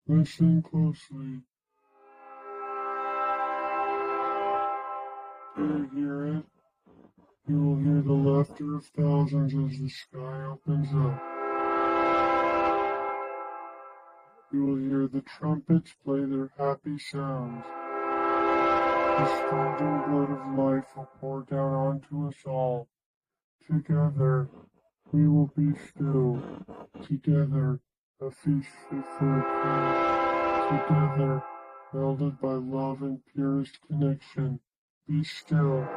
Listen closely. Do you hear it? You will hear the laughter of thousands as the sky opens up. You will hear the trumpets play their happy sounds. The scalding blood of life will pour down onto us all. Together, we will be still. Together, a feast fit for a king. Together, melded by love and purest connection. Be still.